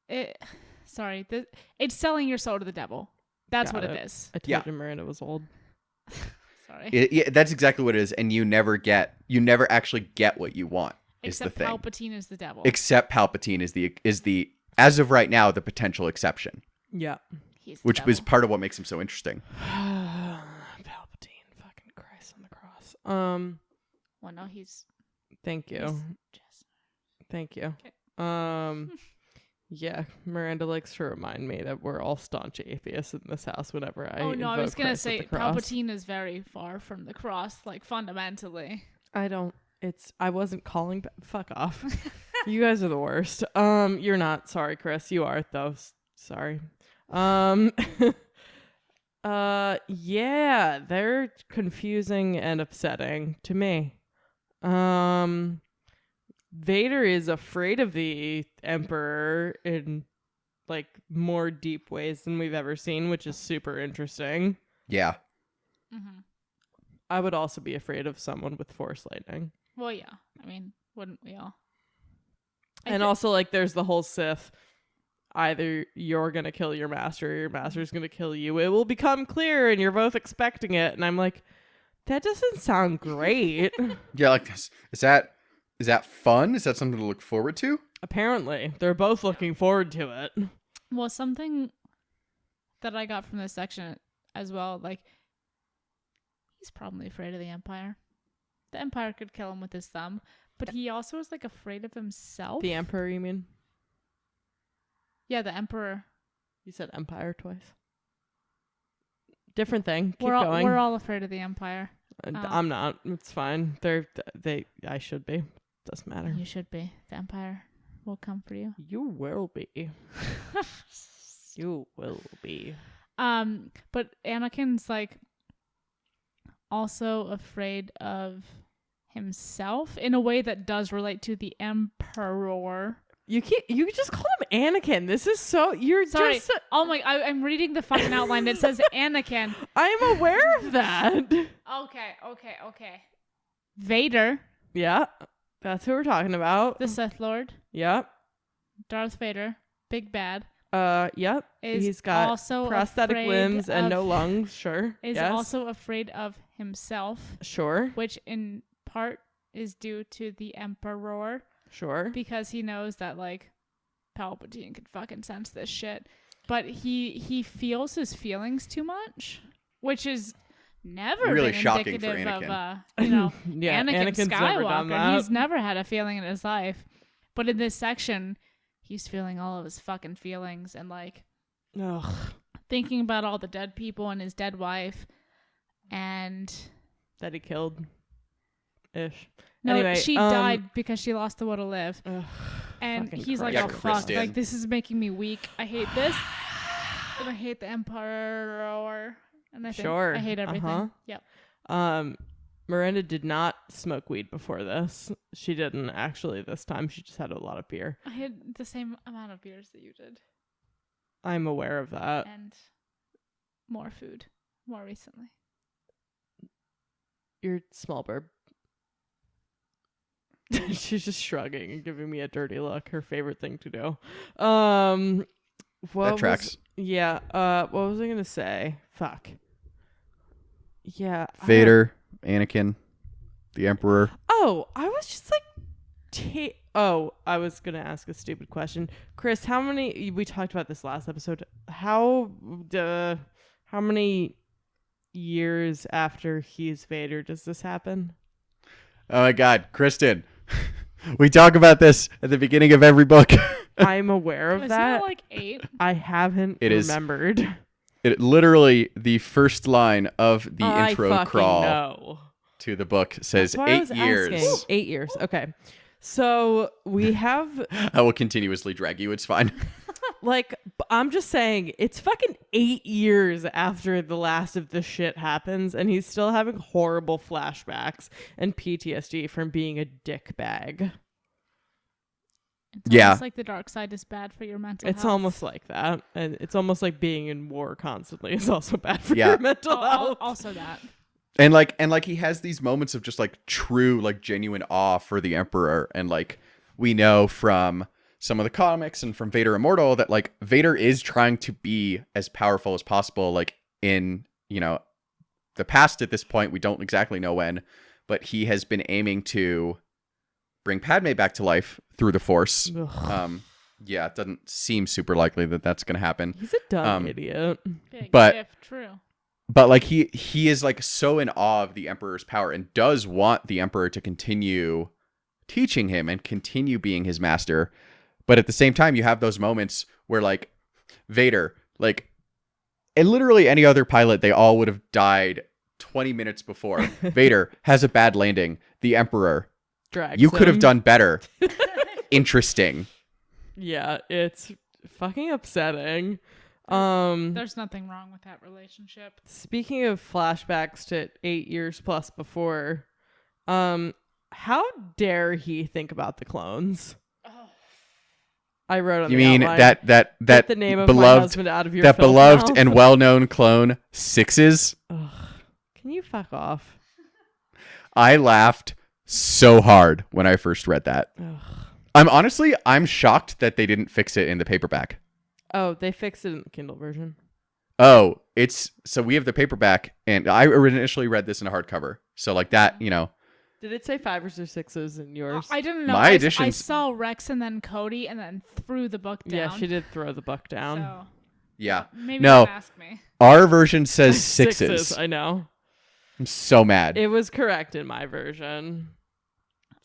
It's selling your soul to the devil. That's what it is. I told you Miranda was old. Sorry. Yeah, that's exactly what it is, and you never actually get what you want. Except is the thing. Palpatine is the devil. Except Palpatine is the as of right now the potential exception. Yeah. Which is part of what makes him so interesting. Palpatine, fucking Christ on the cross. Well, no, he's. Thank you. Thank you. Okay. Yeah, Miranda likes to remind me that we're all staunch atheists in this house whenever I. Oh no, I was gonna Christ say at the cross. Palpatine is very far from the cross, like fundamentally. I wasn't calling. Fuck off. You guys are the worst. You're not. Sorry, Chris. You are though. Sorry. Yeah, they're confusing and upsetting to me. Vader is afraid of the Emperor in like more deep ways than we've ever seen, which is super interesting. Yeah. I would also be afraid of someone with Force lightning. Well, yeah. I mean, wouldn't we all? And also, like, there's the whole Sith. Either you're going to kill your master or your master's going to kill you. It will become clear and you're both expecting it. And I'm like, that doesn't sound great. Yeah, like this. Is that fun? Is that something to look forward to? Apparently. They're both looking forward to it. Well, something that I got from this section as well, like, he's probably afraid of the Empire. The Empire could kill him with his thumb, but he also is, like, afraid of himself. The Emperor, you mean? Yeah, the Emperor. You said Empire twice. Different thing. Keep We're going. all afraid of the Empire. I'm not. It's fine. I should be. Doesn't matter. You should be. The Empire will come for you. You will be. You will be. But Anakin's like also afraid of himself in a way that does relate to the Emperor. You just call him Anakin. This is so you're Sorry. just Oh my! I'm reading the fucking outline that says Anakin. I'm aware of that. Okay. Vader, Yeah. That's who we're talking about. the Sith Lord, Yep. Darth Vader, big bad. Yep. Is He's got also prosthetic afraid limbs and of- no lungs. Sure. Is yes. also afraid of himself, Sure. which in part is due to the Emperor. Sure. Because he knows that, like, Palpatine could fucking sense this shit. But he feels his feelings too much, which is never Really been shocking for indicative Anakin. of, Yeah, Anakin Anakin's never done Skywalker. that. He's never had a feeling in his life. But in this section, he's feeling all of his fucking feelings and, like, Ugh. thinking about all the dead people and his dead wife. And... That he killed. Ish. No, Anyway, she died because she lost the will to live. Ugh, And fucking he's like, Christ. oh, Yeah, fuck. Kristen. Like, this is making me weak. I hate this. And I hate the Emperor. And I think Sure. I hate everything. Uh-huh. Yep. Miranda did not smoke weed before this. She didn't actually this time. She just had a lot of beer. I had the same amount of beers that you did. I'm aware of that. And more food. More recently. You're small burb. She's just shrugging and giving me a dirty look. Her favorite thing to do. That tracks. Yeah. What was I gonna say? Fuck. Yeah. Vader, Anakin, the Emperor. Oh, I was just like, I was gonna ask a stupid question, Chris. How many? We talked about this last episode. How many years after he's Vader does this happen? Oh my God, Kristen. We talk about this at the beginning of every book. I'm aware of Isn't that. it like 8? I haven't It is. remembered. It literally, the first line of the I intro fucking crawl know. to the book says That's why I 8 was years. asking. 8 years. Okay. So we have I will continuously drag you. It's fine. I'm just saying, it's fucking 8 years after the last of this shit happens, and he's still having horrible flashbacks and PTSD from being a dick bag. It's Yeah. almost like the dark side is bad for your mental health. It's almost like that. And it's almost like being in war constantly is also bad for Yeah. your mental health. Also that. And like he has these moments of just like true, like genuine awe for the Emperor. And like we know from some of the comics and from Vader Immortal that like Vader is trying to be as powerful as possible, like in, the past at this point. We don't exactly know when, but he has been aiming to bring Padme back to life through the Force. Ugh. Yeah, it doesn't seem super likely that that's going to happen. He's a dumb idiot. Big But- if true. But like he is like so in awe of the Emperor's power and does want the Emperor to continue teaching him and continue being his master. But at the same time, you have those moments where like Vader, like, and literally any other pilot, they all would have died 20 minutes before. Vader has a bad landing. The Emperor, Drags you could have him. done better. Interesting. Yeah, it's fucking upsetting. There's nothing wrong with that relationship. Speaking of flashbacks to 8 years plus before, how dare he think about the clones? I wrote on You the mean outline, that "Get the name of my beloved husband out of your that filth beloved mouth." and well-known clone Sixes? Ugh, can you fuck off? I laughed so hard when I first read that. Ugh. I'm shocked that they didn't fix it in the paperback. Oh, they fixed it in the Kindle version. Oh, so we have the paperback, and I initially read this in a hardcover. So like that, Did it say 5s or 6s in yours? I didn't know. My I editions- saw Rex and then Cody and then threw the book down. Yeah, she did throw the book down. So yeah. maybe No. don't ask me. Our version says 6s. I know. I'm so mad. It was correct in my version.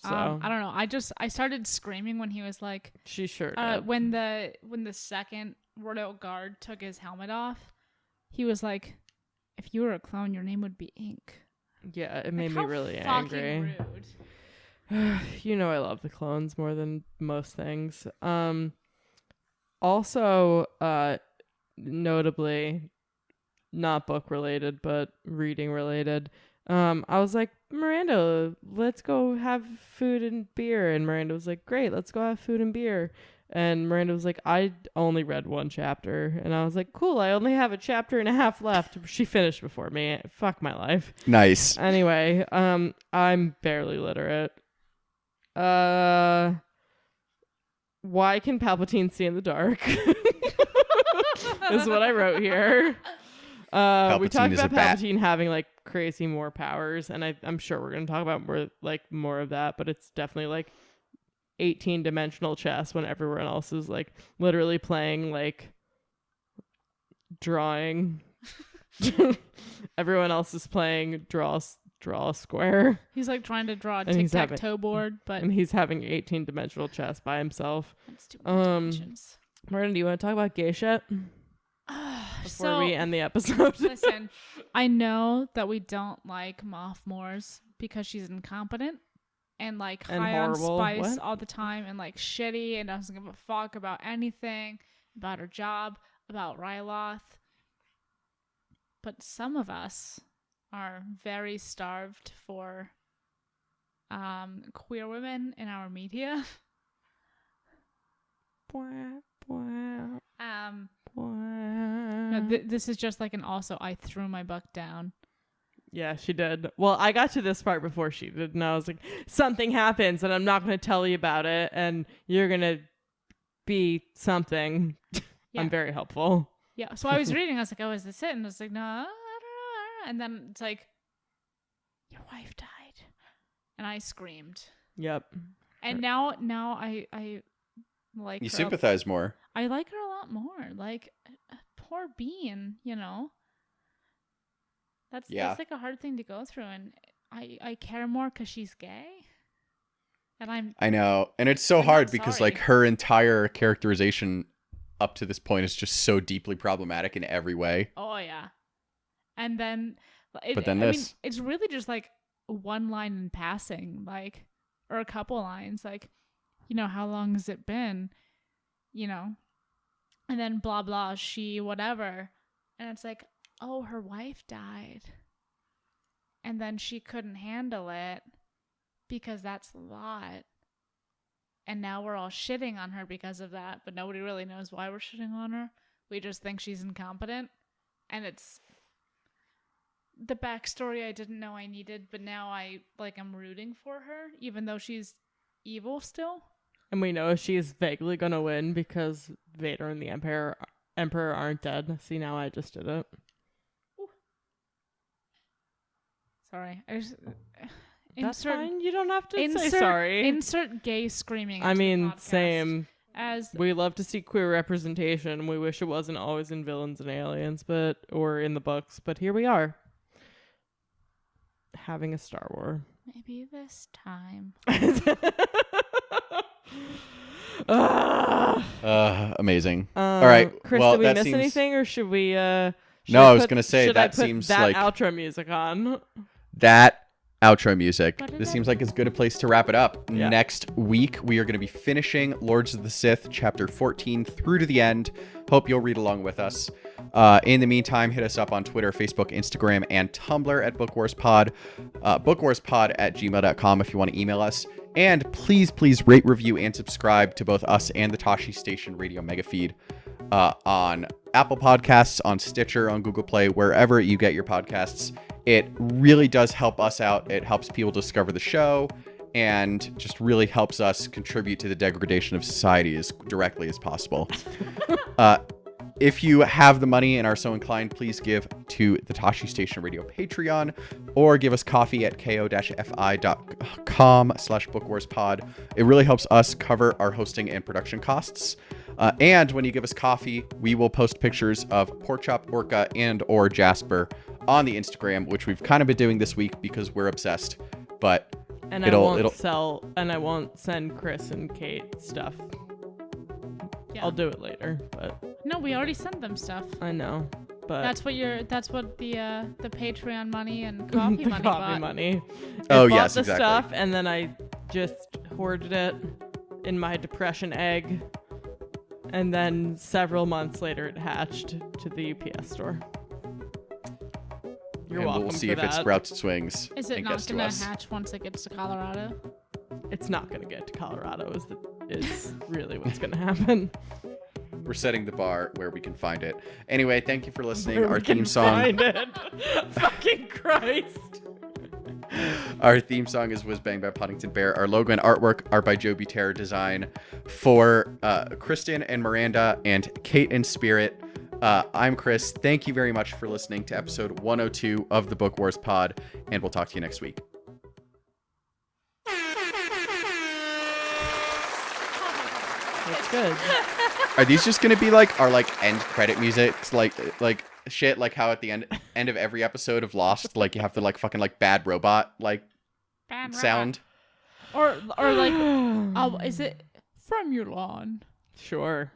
So I don't know. I started screaming when he was like, she sure did. when the second royal guard took his helmet off, he was like, "If you were a clone, your name would be Ink." Yeah, it made Like, me really how fucking angry. rude. You know I love the clones more than most things. Also, notably, not book related, but reading related. I was like, Miranda, let's go have food and beer. And Miranda was like, great, let's go have food and beer. And Miranda was like, I only read one chapter. And I was like, cool, I only have a chapter and a half left. She finished before me. Fuck my life. Nice. Anyway, I'm barely literate. Why can Palpatine see in the dark? Is what I wrote here. We Palpatine talked is a about bat. Palpatine having like crazy more powers, and I'm sure we're gonna talk about more of that, but it's definitely like 18-dimensional chess when everyone else is like literally playing like drawing. Everyone else is playing draw a square, He's like trying to draw a And he's having- tic-tac-toe board, but and he's having 18-dimensional chess by himself. it's too many um, dimensions. Martin, do you want to talk about gay shit before So, we end the episode? listen, I know that we don't like Moff Moores because she's incompetent and like And high on horrible. spice What? all the time and like shitty and doesn't give a fuck about anything, about her job, about Ryloth. But some of us are very starved for queer women in our media. No, this is just like an also I threw my book down. Yeah, she did. Well, I got to this part before she did, and I was like, something happens, and I'm not going to tell you about it, and you're going to be something. Yeah. I'm very helpful. Yeah, so I was reading, I was like, oh, is this it? And I was like, no, I don't know. And then it's like, your wife died. And I screamed. Yep. And now I like You her. sympathize more. I like her a lot more. Like, poor Bean, you know? That's like a hard thing to go through. And I care more because she's gay. And I know. And it's so I'm hard not because sorry. like her entire characterization up to this point is just so deeply problematic in every way. oh, yeah. And then, But then I mean, this. it's really just like one line in passing, like, or a couple lines, like, you know, how long has it been, you know, and then blah blah, she whatever, and it's like, oh, her wife died, and then she couldn't handle it because that's a lot, and now we're all shitting on her because of that, but nobody really knows why we're shitting on her. We just think she's incompetent, and it's the backstory I didn't know I needed, but now I'm rooting for her, even though she's evil still. And we know she's vaguely going to win because Vader and the Emperor aren't dead. See, now I just did it. Sorry. I just, That's fine. You don't have to say sorry. Insert gay screaming. I into the mean, podcast. same. As We love to see queer representation. We wish it wasn't always in Villains and Aliens, or in the books, but here we are. Having a Star War. maybe this time. Amazing. All right. Chris, well, did we that miss seems... anything, or should we? No, I was gonna say, should that I put seems that like- outro music on. That outro music. This seems like as good a place to wrap it up. Yeah. Next week, we are going to be finishing Lords of the Sith, chapter 14 through to the end. Hope you'll read along with us. In the meantime, hit us up on Twitter, Facebook, Instagram, and Tumblr at BookWarsPod. BookWarsPod@gmail.com if you want to email us. And please rate, review, and subscribe to both us and the Tashi Station Radio Mega Feed on Apple Podcasts, on Stitcher, on Google Play, wherever you get your podcasts. It really does help us out. It helps people discover the show, and just really helps us contribute to the degradation of society as directly as possible. If you have the money and are so inclined, please give to the Tashi Station Radio Patreon or give us coffee at ko-fi.com/bookwarspod. It really helps us cover our hosting and production costs. And when you give us coffee, we will post pictures of Pork Chop, Orca, and or Jasper on the Instagram, which we've kind of been doing this week because we're obsessed. But And it'll I won't send Chris and Kate stuff. Yeah. I'll do it later, but No, we already sent them stuff. I know. But That's what the Patreon money and coffee the money coffee bought. money. Oh, It bought yes, the exactly. stuff, and then I just hoarded it in my depression egg, and then several months later, it hatched to the UPS store. You're and welcome we'll see for if it that. sprouts its wings Is it and not gets to gonna us. hatch once it gets to Colorado? It's not gonna get to Colorado. Is really what's gonna happen. We're setting the bar where we can find it. Anyway, thank you for listening. Where Our we can theme song. find it. Fucking Christ. Our theme song is Whiz Bang by Poddington Bear. Our logo and artwork are by Joby Terror Design. For Kristen and Miranda and Kate and Spirit, I'm Chris. Thank you very much for listening to episode 102 of the Book Wars Pod, and we'll talk to you next week. That's good. Are these just gonna be like our like end credit music, like shit, like how at the end of every episode of Lost, like you have to like fucking like bad robot like Bad sound? Or like, is it from your lawn? Sure.